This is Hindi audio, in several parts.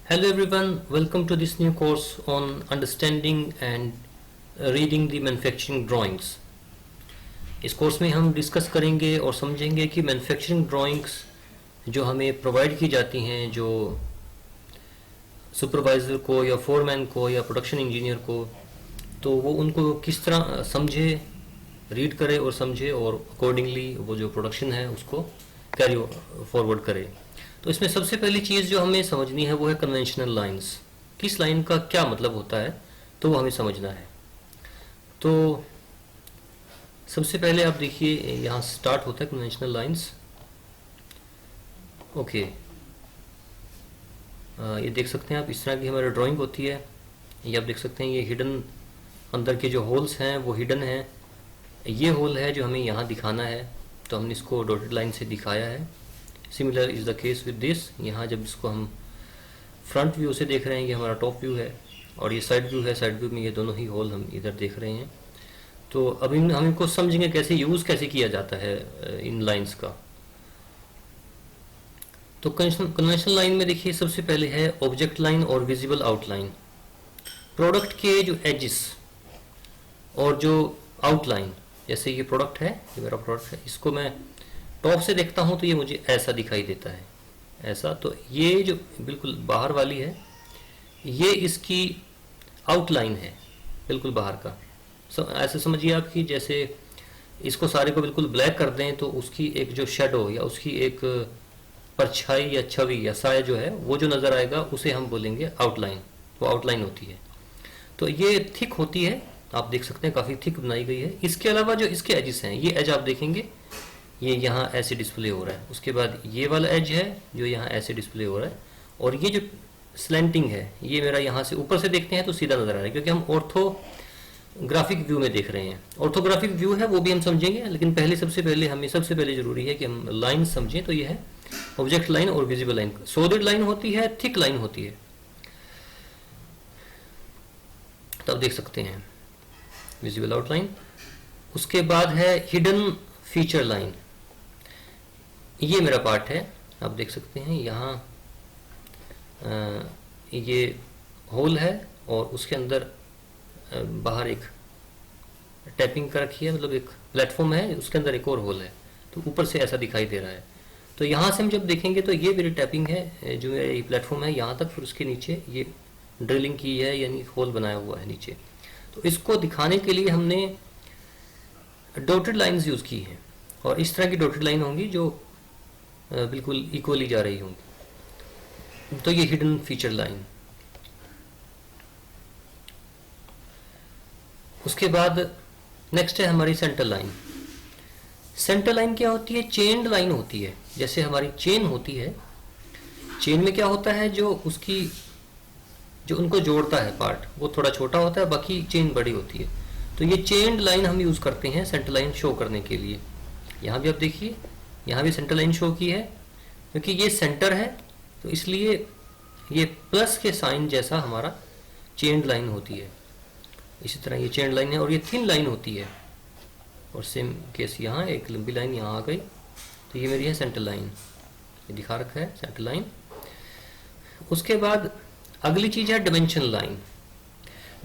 Hello everyone, welcome to this new course on understanding and reading the manufacturing drawings. इस कोर्स में हम डिस्कस करेंगे और समझेंगे कि मैन्युफैक्चरिंग ड्राइंग्स जो हमें प्रोवाइड की जाती हैं, जो सुपरवाइज़र को या फोरमैन को या प्रोडक्शन इंजीनियर को, तो वो उनको किस तरह समझे, रीड करे और समझे और अकॉर्डिंगली वो जो प्रोडक्शन है उसको कैरी फॉरवर्ड करे। तो इसमें सबसे पहली चीज़ जो हमें समझनी है वो है कन्वेंशनल लाइंस। किस लाइन का क्या मतलब होता है तो वो हमें समझना है। तो सबसे पहले आप देखिए यहाँ स्टार्ट होता है कन्वेंशनल लाइंस। ओके, ये देख सकते हैं आप, इस तरह की हमारी ड्राइंग होती है। ये आप देख सकते हैं, ये हिडन अंदर के जो होल्स हैं वो हिडन हैं। ये होल है जो हमें यहाँ दिखाना है, तो हमने इसको डॉटेड लाइन से दिखाया है। Similar is the case with this. यहाँ जब इसको हम फ्रंट व्यू से देख रहे हैं, ये हमारा टॉप व्यू है और ये साइड व्यू है। साइड व्यू में ये दोनों ही होल हम इधर देख रहे हैं। तो अभी हम इनको समझेंगे कैसे यूज़ कैसे किया जाता है इन लाइंस का। तो कन्वेंशनल लाइन में देखिए सबसे पहले है ऑब्जेक्ट लाइन और विजिबल आउटलाइन। प्रोडक्ट के जो एजिस और जो आउटलाइन, जैसे ये प्रोडक्ट है, ये मेरा प्रोडक्ट है, इसको मैं टॉप से देखता हूं तो ये मुझे ऐसा दिखाई देता है, ऐसा। तो ये जो बिल्कुल बाहर वाली है ये इसकी आउटलाइन है, बिल्कुल बाहर का। ऐसे समझिए आप कि जैसे इसको सारे को बिल्कुल ब्लैक कर दें तो उसकी एक जो शेडो या उसकी एक परछाई या छवि या साया जो है वो जो नज़र आएगा उसे हम बोलेंगे आउटलाइन। वो आउटलाइन होती है। तो ये थिक होती है, आप देख सकते हैं काफ़ी थिक बनाई गई है। इसके अलावा जो इसके एजिस हैं, ये एज आप देखेंगे ये यहाँ ऐसे डिस्प्ले हो रहा है। उसके बाद ये वाला एज है जो यहाँ ऐसे डिस्प्ले हो रहा है। और ये जो स्लैंटिंग है ये मेरा यहाँ से ऊपर से देखते हैं तो सीधा नज़र आ रहा है, क्योंकि हम ऑर्थोग्राफिक व्यू में देख रहे हैं। ऑर्थोग्राफिक व्यू है वो भी हम समझेंगे, लेकिन सबसे पहले ज़रूरी है कि हम लाइन समझें। तो ये है ऑब्जेक्ट लाइन और विजिबल लाइन। सॉलिड लाइन होती है, थिक लाइन होती है। तब देख सकते हैं विजिबल आउटलाइन। उसके बाद है हिडन फीचर लाइन। ये मेरा पार्ट है, आप देख सकते हैं यहाँ ये होल है और उसके अंदर बाहर एक टैपिंग कर रखी है, मतलब एक प्लेटफॉर्म है, उसके अंदर एक और होल है, तो ऊपर से ऐसा दिखाई दे रहा है। तो यहाँ से हम जब देखेंगे तो ये मेरी टैपिंग है, जो मेरा ये प्लेटफॉर्म है यहाँ तक, फिर उसके नीचे ये ड्रिलिंग की है, यानी होल बनाया हुआ है नीचे। तो इसको दिखाने के लिए हमने डॉटेड लाइंस यूज़ की हैं, और इस तरह की डॉटेड लाइन होंगी जो बिल्कुल इक्वली जा रही होंगी। तो ये हिडन फीचर लाइन। उसके बाद नेक्स्ट है हमारी सेंटर लाइन। सेंटर लाइन क्या होती है? चेन्ड लाइन होती है। जैसे हमारी चेन होती है, चेन में क्या होता है, जो उनको जोड़ता है पार्ट वो थोड़ा छोटा होता है, बाकी चेन बड़ी होती है। तो ये चेन्ड लाइन हम यूज़ करते हैं सेंटर लाइन शो करने के लिए। यहाँ भी आप देखिए, यहाँ भी सेंटर लाइन शो की है, क्योंकि ये सेंटर है तो इसलिए ये प्लस के साइन जैसा हमारा चेन्ड लाइन होती है। इसी तरह ये चेन्ड लाइन है और ये थिन लाइन होती है। और सेम केस यहाँ एक लंबी लाइन यहाँ आ गई, तो ये मेरी है सेंटर लाइन, ये दिखा रखा है सेंटर लाइन। उसके बाद अगली चीज़ है डिमेंशन लाइन।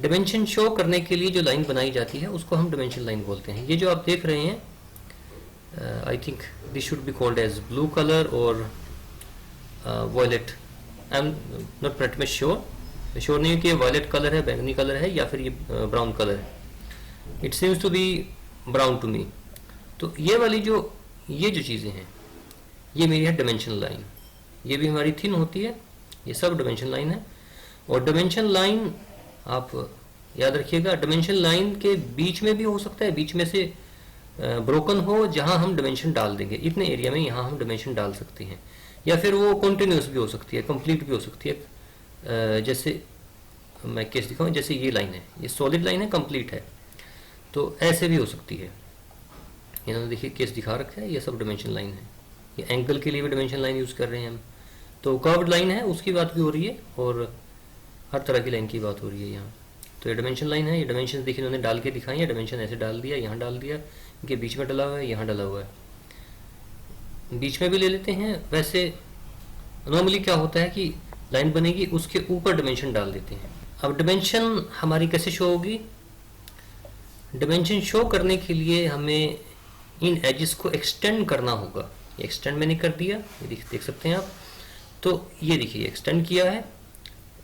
डिमेंशन शो करने के लिए जो लाइन बनाई जाती है उसको हम डिमेंशन लाइन बोलते हैं। ये जो आप देख रहे हैं, I think this should be called as blue colour और violet. I am not pretty much sure नहीं कि ये वॉयलेट कलर है, बैंगनी कलर है, या फिर ये ब्राउन कलर है। It seems to be brown to me. तो ये वाली ये जो चीज़ें हैं ये मेरी है डिमेंशन लाइन। ये भी हमारी थिन होती है, ये सब डिमेंशन लाइन है। और डिमेंशन लाइन आप याद रखिएगा, डिमेंशन लाइन के बीच में भी हो सकता है, बीच में से ब्रोकन हो, जहां हम डिमेंशन डाल देंगे। इतने एरिया में यहाँ हम डिमेंशन डाल सकते हैं, या फिर वो कॉन्टिन्यूस भी हो सकती है, कंप्लीट भी हो सकती है। जैसे मैं केस दिखाऊँ, जैसे ये लाइन है, ये सॉलिड लाइन है, कंप्लीट है, तो ऐसे भी हो सकती है। इन्होंने देखिए केस दिखा रखा है, ये सब डिमेंशन लाइन है। ये एंगल के लिए भी डिमेंशन लाइन यूज़ कर रहे हैं हम। तो कर्व्ड लाइन है उसकी बात भी हो रही है, और हर तरह की लाइन की बात हो रही है यहाँ। तो ये डिमेंशन लाइन है। ये डिमेंशन देखिए इन्होंने डाल के दिखाई है, डिमेंशन ऐसे डाल दिया, यहाँ डाल दिया, इनके बीच में डला हुआ है, यहाँ डला हुआ है, बीच में भी ले लेते हैं। वैसे नॉर्मली क्या होता है कि लाइन बनेगी, उसके ऊपर डिमेंशन डाल देते हैं। अब डिमेंशन हमारी कैसे शो होगी? डिमेंशन शो करने के लिए हमें इन एजेस को एक्सटेंड करना होगा। एक्सटेंड मैंने कर दिया, ये देख सकते हैं आप। तो ये देखिए एक्सटेंड किया है,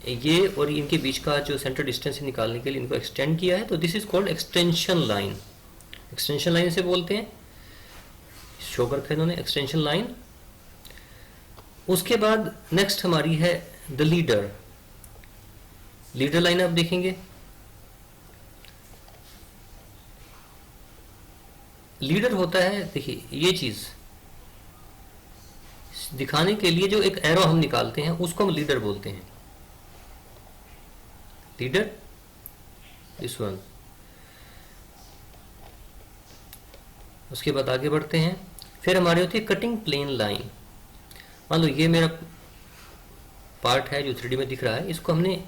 ये और इनके बीच का जो सेंटर डिस्टेंस निकालने के लिए इनको एक्सटेंड किया है। तो this is called extension line. Extension line से बोलते हैं, शो कर रखा है इन्होंने एक्सटेंशन लाइन। उसके बाद नेक्स्ट हमारी है द लीडर। लीडर लाइन आप देखेंगे, लीडर होता है, देखिए ये चीज दिखाने के लिए जो एक एरो हम निकालते हैं उसको हम लीडर बोलते हैं। Leader this one. उसके बाद आगे बढ़ते हैं, फिर हमारी होती है कटिंग प्लेन लाइन। मान लो ये मेरा पार्ट है जो 3D में दिख रहा है, इसको हमने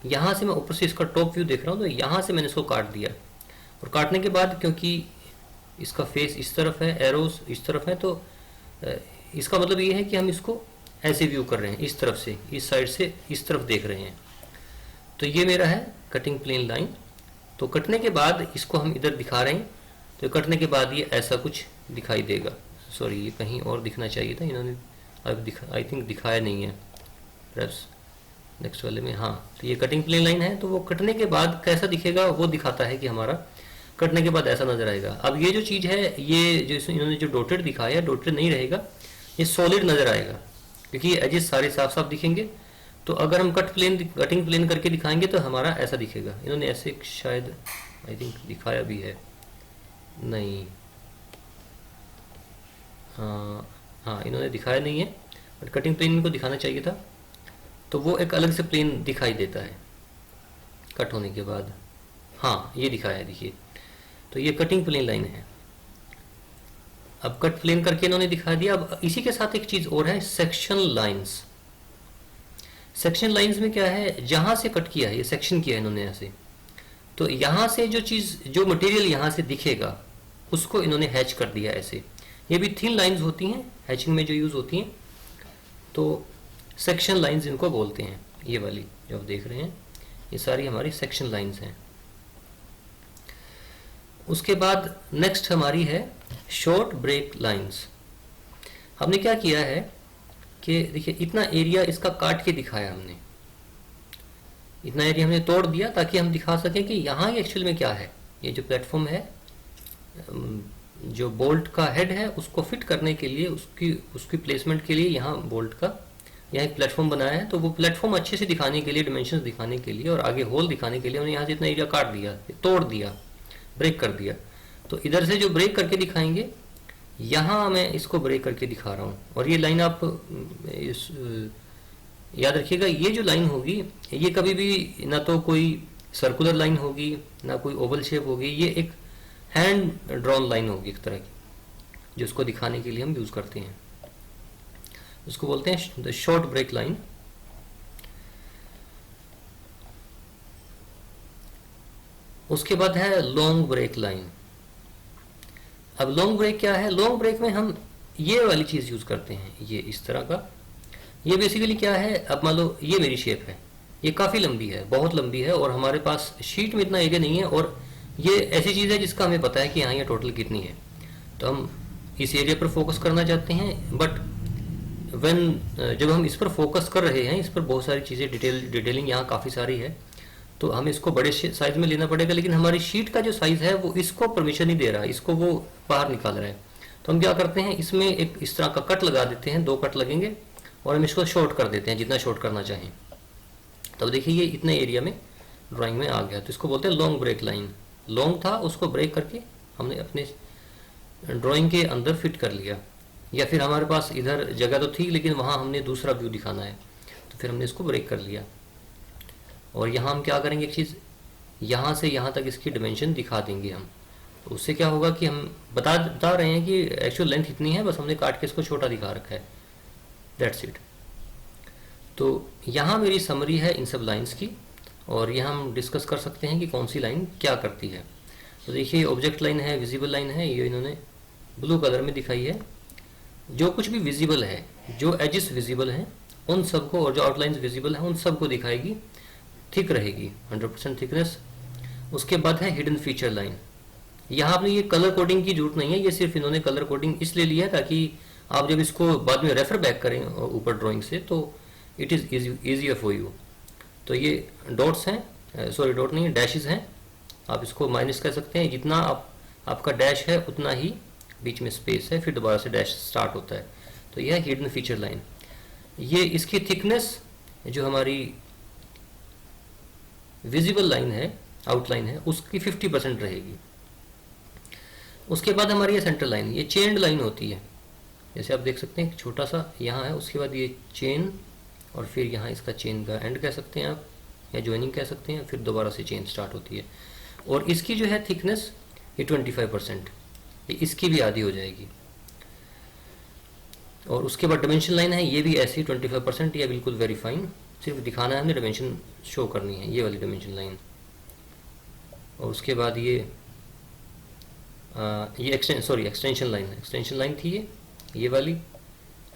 यहां से, मैं ऊपर से इसका टॉप व्यू देख रहा हूं, तो यहां से मैंने इसको काट दिया। और काटने के बाद क्योंकि इसका फेस इस तरफ है, एरोस इस तरफ है, तो इसका मतलब ये है कि हम इसको ऐसे व्यू कर रहे हैं, इस तरफ से, इस साइड से इस तरफ देख रहे हैं। तो ये मेरा है कटिंग प्लेन लाइन। तो कटने के बाद इसको हम इधर दिखा रहे हैं, तो कटने के बाद ये ऐसा कुछ दिखाई देगा। सॉरी, ये कहीं और दिखना चाहिए था, इन्होंने अब आई थिंक दिखाया नहीं है, परहैप्स नेक्स्ट वाले में। हाँ, तो ये कटिंग प्लेन लाइन है, तो वो कटने के बाद कैसा दिखेगा वो दिखाता है कि हमारा कटने के बाद ऐसा नजर आएगा। अब ये जो चीज़ है, ये जो इन्होंने जो डॉटेड दिखाया, डॉटेड नहीं रहेगा, ये सॉलिड नजर आएगा क्योंकि ये एजेस सारे साफ साफ दिखेंगे। तो अगर हम कटिंग प्लेन करके दिखाएंगे तो हमारा ऐसा दिखेगा। इन्होंने ऐसे शायद आई थिंक दिखाया भी है, नहीं, हाँ इन्होंने दिखाया नहीं है, बट कटिंग प्लेन इनको दिखाना चाहिए था। तो वो एक अलग से प्लेन दिखाई देता है कट होने के बाद। हाँ, ये दिखाया है, देखिए। तो ये कटिंग प्लेन लाइन है। अब कट प्लेन करके इन्होंने दिखा दिया। अब इसी के साथ एक चीज और है, सेक्शन लाइंस। सेक्शन लाइंस में क्या है, जहां से कट किया है, ये सेक्शन किया है इन्होंने ऐसे, तो यहां से जो चीज, जो मटेरियल यहां से दिखेगा उसको इन्होंने हैच कर दिया ऐसे। ये भी थिन लाइंस होती हैं हैचिंग में जो यूज होती हैं, तो सेक्शन लाइंस इनको बोलते हैं। ये वाली जो आप देख रहे हैं, ये सारी हमारी सेक्शन लाइंस हैं। उसके बाद नेक्स्ट हमारी है शॉर्ट ब्रेक लाइंस। हमने क्या किया है कि देखिए इतना एरिया इसका काट के दिखाया हमने, इतना एरिया हमने तोड़ दिया ताकि हम दिखा सकें कि यहाँ एक्चुअल में क्या है। ये जो प्लेटफॉर्म है, जो बोल्ट का हेड है उसको फिट करने के लिए, उसकी प्लेसमेंट के लिए यहाँ बोल्ट का यहाँ एक प्लेटफॉर्म बनाया है। तो वो प्लेटफॉर्म अच्छे से दिखाने के लिए, डिमेंशंस दिखाने के लिए और आगे होल दिखाने के लिए हमने यहाँ से इतना एरिया काट दिया, तोड़ दिया, ब्रेक कर दिया। तो इधर से जो ब्रेक करके दिखाएंगे, यहाँ मैं इसको ब्रेक करके दिखा रहा हूँ। और ये लाइन आप याद रखिएगा, ये जो लाइन होगी ये कभी भी ना तो कोई सर्कुलर लाइन होगी ना कोई ओवल शेप होगी, ये एक हैंड ड्रॉन लाइन होगी एक तरह की, जो उसको दिखाने के लिए हम यूज करते हैं। उसको बोलते हैं द शॉर्ट ब्रेक लाइन। उसके बाद है लॉन्ग ब्रेक लाइन। अब लॉन्ग ब्रेक क्या है, लॉन्ग ब्रेक में हम ये वाली चीज यूज करते हैं, ये इस तरह का। ये बेसिकली क्या है, अब मान लो ये मेरी शेप है, ये काफी लंबी है, बहुत लंबी है, और हमारे पास शीट में इतना एरिया नहीं है, और ये ऐसी चीज है जिसका हमें पता है कि हाँ ये टोटल कितनी है। तो हम इस एरिया पर फोकस करना चाहते हैं, बट जब हम इस पर फोकस कर रहे हैं, इस पर बहुत सारी चीजें डिटेलिंग यहाँ काफी सारी है, तो हमें इसको बड़े साइज में लेना पड़ेगा। लेकिन हमारी शीट का जो साइज है वो इसको परमिशन नहीं दे रहा, इसको वो बाहर निकाल रहा है। तो हम क्या करते हैं, इसमें एक इस तरह का कट लगा देते हैं, 2 कट लगेंगे, और हम इसको शॉर्ट कर देते हैं जितना शॉर्ट करना चाहें। तब देखिए ये इतने एरिया में ड्राइंग में आ गया। तो इसको बोलते हैं लॉन्ग ब्रेक लाइन। लॉन्ग था, उसको ब्रेक करके हमने अपने ड्राइंग के अंदर फिट कर लिया, या फिर हमारे पास इधर जगह तो थी लेकिन वहाँ हमने दूसरा व्यू दिखाना है, तो फिर हमने इसको ब्रेक कर लिया। और यहाँ हम क्या करेंगे, एक चीज़ यहाँ से यहाँ तक इसकी डिमेंशन दिखा देंगे हम। तो उससे क्या होगा कि हम बता रहे हैं कि एक्चुअल लेंथ इतनी है, बस हमने काट के इसको छोटा दिखा रखा है, दैट्स इट। तो यहाँ मेरी समरी है इन सब लाइंस की, और यहाँ हम डिस्कस कर सकते हैं कि कौन सी लाइन क्या करती है। तो देखिए ऑब्जेक्ट लाइन है, विजिबल लाइन है, ये इन्होंने ब्लू कलर में दिखाई है। जो कुछ भी विजिबल है, जो एजेस विजिबल हैं उन सबको, और जो आउटलाइंस विजिबल है उन सबको दिखाएगी, थिक रहेगी 100% थिकनेस। उसके बाद है हिडन फीचर लाइन। यहाँ आपने ये कलर कोडिंग की जरूरत नहीं है, ये सिर्फ इन्होंने कलर कोडिंग इसलिए लिया है ताकि आप जब इसको बाद में रेफर बैक करें ऊपर ड्राइंग से तो it is easier for you. तो ये डॉट्स हैं, सॉरी डॉट नहीं, डैशेस हैं, आप इसको माइनस कर सकते हैं। जितना आपका डैश है उतना ही बीच में स्पेस है, फिर दोबारा से डैश स्टार्ट होता है। तो यह है हिडन फीचर लाइन। ये इसकी थिकनेस जो हमारी विजिबल लाइन है, आउटलाइन है, उसकी 50% रहेगी। उसके बाद हमारी ये सेंटर लाइन, ये चेन्ड लाइन होती है, जैसे आप देख सकते हैं छोटा सा यहाँ है, उसके बाद ये चेन, और फिर यहाँ इसका चेन का एंड कह सकते हैं आप, या ज्वाइनिंग कह सकते हैं, फिर दोबारा से चेन स्टार्ट होती है। और इसकी जो है थिकनेस ये 25%, ये इसकी भी आधी हो जाएगी। और उसके बाद डायमेंशन लाइन है, ये भी ऐसी 25%, या बिल्कुल वेरी फाइन, सिर्फ दिखाना है हमने, डायमेंशन शो करनी है, ये वाली डायमेंशन लाइन। और उसके बाद ये एक्सटेंशन लाइन है, एक्सटेंशन लाइन थी ये वाली,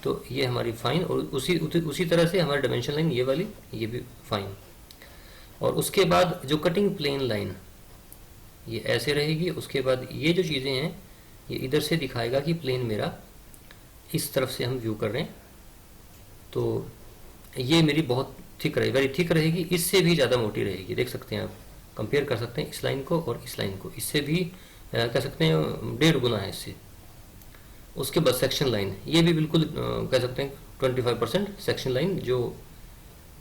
तो ये हमारी फाइन। और उसी तरह से हमारी डायमेंशन लाइन ये वाली, ये भी फाइन। और उसके बाद जो कटिंग प्लेन लाइन, ये ऐसे रहेगी। उसके बाद ये जो चीज़ें हैं ये इधर से दिखाएगा कि प्लेन मेरा इस तरफ से हम व्यू कर रहे हैं, तो ये मेरी बहुत थिक रहेगी, वेरी थिक रहेगी, इससे भी ज़्यादा मोटी रहेगी। देख सकते हैं आप, कंपेयर कर सकते हैं इस लाइन को और इस लाइन को, इससे भी कह सकते हैं 1.5 गुना है इससे। उसके बाद सेक्शन लाइन, ये भी बिल्कुल कह सकते हैं 25% सेक्शन लाइन, जो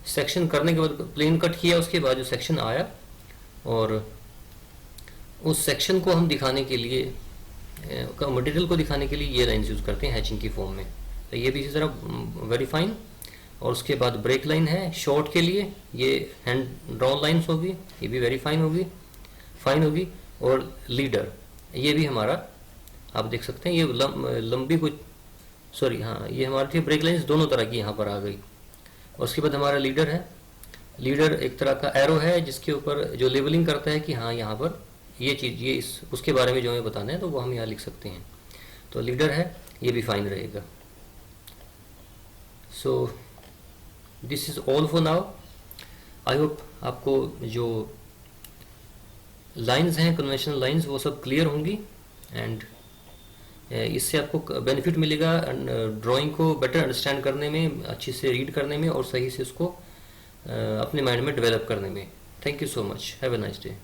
सेक्शन करने के बाद प्लेन कट किया उसके बाद जो सेक्शन आया, और उस सेक्शन को हम दिखाने के लिए, मटेरियल को दिखाने के लिए ये लाइन्स यूज़ करते हैं हैचिंग की फॉर्म में। तो ये भी इसी तरह वेरी फाइन। और उसके बाद ब्रेक लाइन है शॉर्ट के लिए, ये हैंड ड्रॉन लाइन्स होगी, ये भी वेरी फाइन होगी। और लीडर, ये भी हमारा आप देख सकते हैं, ये लंबी कुछ, सॉरी हाँ, ये हमारी थी ब्रेक लाइन्स दोनों तरह की यहाँ पर आ गई। और उसके बाद हमारा लीडर है, लीडर एक तरह का एरो है जिसके ऊपर जो लेबलिंग करता है कि हाँ यहाँ पर ये चीज़, ये इस उसके बारे में जो हमें बताना है तो वो हम यहाँ लिख सकते हैं। तो लीडर है, ये भी फाइन रहेगा। So this is all for now. I hope आपको जो लाइंस हैं, कन्वेंशनल लाइंस, वो सब क्लियर होंगी, एंड इससे आपको बेनिफिट मिलेगा ड्राइंग को बेटर अंडरस्टैंड करने में, अच्छे से रीड करने में, और सही से उसको अपने माइंड में डेवलप करने में। Thank you so much, have a nice day.